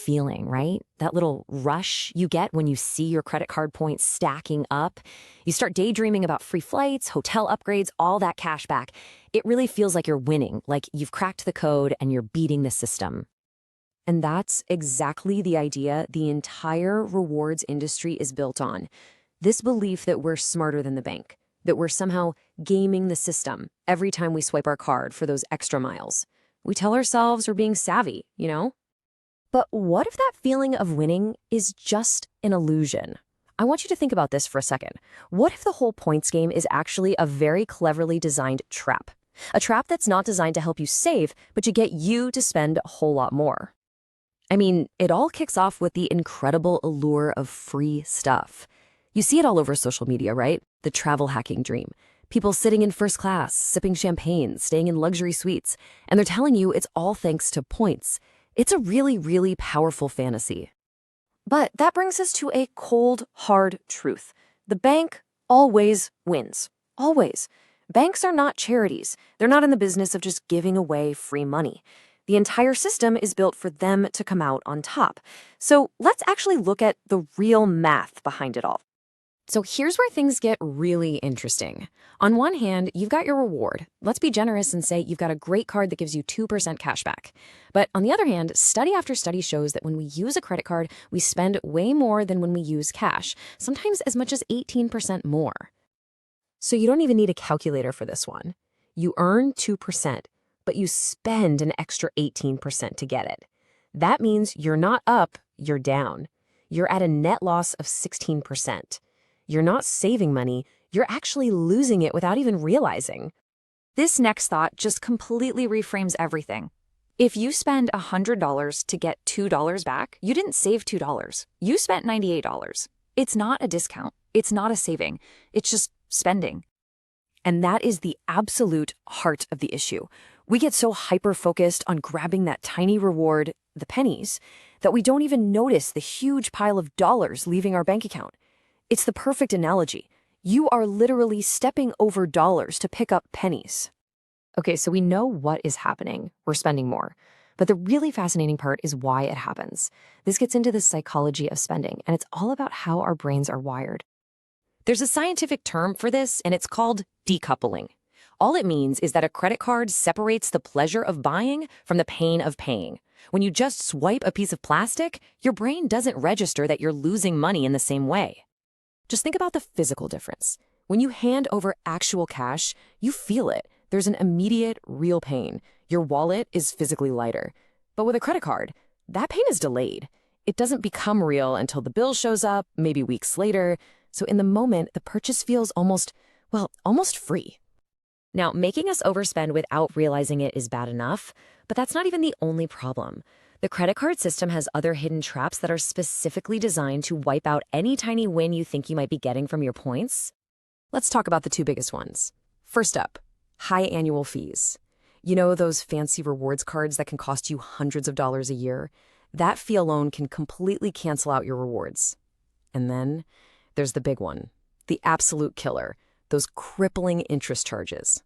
feeling, right? That little rush you get when you see your credit card points stacking up. You start daydreaming about free flights, hotel upgrades, all that cash back. It really feels like you're winning, like you've cracked the code and you're beating the system. And that's exactly the idea the entire rewards industry is built on. This belief that we're smarter than the bank, that we're somehow gaming the system every time we swipe our card for those extra miles. We tell ourselves we're being savvy, you know? But what if that feeling of winning is just an illusion? I want you to think about this for a second. What if the whole points game is actually a very cleverly designed trap? A trap that's not designed to help you save, but to get you to spend a whole lot more. I mean, it all kicks off with the incredible allure of free stuff. You see it all over social media, right? The travel hacking dream. People sitting in first class, sipping champagne, staying in luxury suites, and they're telling you it's all thanks to points. It's a really, really powerful fantasy. But that brings us to a cold, hard truth. The bank always wins. Always. Banks are not charities. They're not in the business of just giving away free money. The entire system is built for them to come out on top. So let's actually look at the real math behind it all. So here's where things get really interesting. On one hand, you've got your reward. Let's be generous and say you've got a great card that gives you 2% cash back. But on the other hand, study after study shows that when we use a credit card, we spend way more than when we use cash, sometimes as much as 18% more. So you don't even need a calculator for this one. You earn 2%, but you spend an extra 18% to get it. That means you're not up, you're down. You're at a net loss of 16%. You're not saving money, you're actually losing it without even realizing. This next thought just completely reframes everything. If you spend $100 to get $2 back, you didn't save $2. You spent $98. It's not a discount. It's not a saving. It's just spending. And that is the absolute heart of the issue. We get so hyper-focused on grabbing that tiny reward, the pennies, that we don't even notice the huge pile of dollars leaving our bank account. It's the perfect analogy. You are literally stepping over dollars to pick up pennies. Okay, so we know what is happening. We're spending more. But the really fascinating part is why it happens. This gets into the psychology of spending, and it's all about how our brains are wired. There's a scientific term for this, and it's called decoupling. All it means is that a credit card separates the pleasure of buying from the pain of paying. When you just swipe a piece of plastic, your brain doesn't register that you're losing money in the same way. Just think about the physical difference. When you hand over actual cash, you feel it. There's an immediate, real pain. Your wallet is physically lighter. But with a credit card, that pain is delayed. It doesn't become real until the bill shows up, maybe weeks later. So in the moment, the purchase feels almost free. Now, making us overspend without realizing it is bad enough, but that's not even the only problem. The credit card system has other hidden traps that are specifically designed to wipe out any tiny win you think you might be getting from your points. Let's talk about the two biggest ones. First up, high annual fees. You know those fancy rewards cards that can cost you hundreds of dollars a year? That fee alone can completely cancel out your rewards. And then there's the big one, the absolute killer, those crippling interest charges.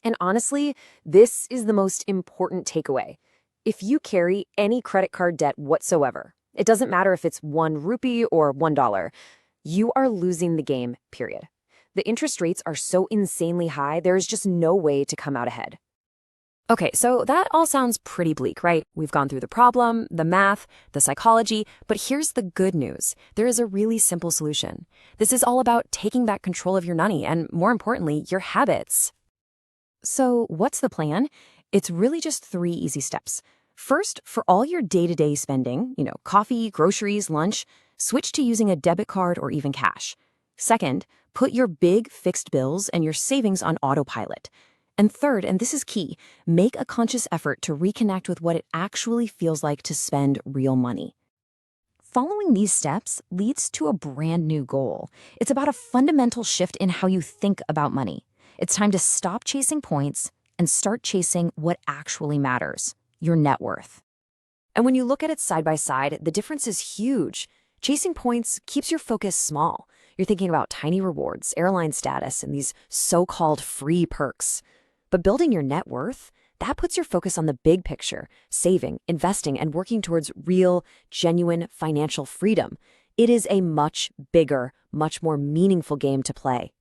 And honestly, this is the most important takeaway. If you carry any credit card debt whatsoever, it doesn't matter if it's 1 rupee or $1, you are losing the game, period. The interest rates are so insanely high, there is just no way to come out ahead. Okay, so that all sounds pretty bleak, right? We've gone through the problem, the math, the psychology, but here's the good news. There is a really simple solution. This is all about taking back control of your money and, more importantly, your habits. So what's the plan? It's really just 3 easy steps. First, for all your day-to-day spending, coffee, groceries, lunch, switch to using a debit card or even cash. Second, put your big fixed bills and your savings on autopilot. And third, and this is key, make a conscious effort to reconnect with what it actually feels like to spend real money. Following these steps leads to a brand new goal. It's about a fundamental shift in how you think about money. It's time to stop chasing points and start chasing what actually matters, your net worth. And when you look at it side by side, the difference is huge. Chasing points keeps your focus small. You're thinking about tiny rewards, airline status, and these so-called free perks. But building your net worth, That puts your focus on the big picture, saving, investing, and working towards real, genuine financial freedom. It is a much bigger, much more meaningful game to play.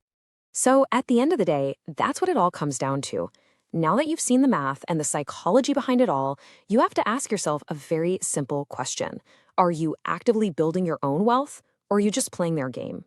So at the end of the day, that's what it all comes down to. Now that you've seen the math and the psychology behind it all, you have to ask yourself a very simple question. Are you actively building your own wealth, or are you just playing their game?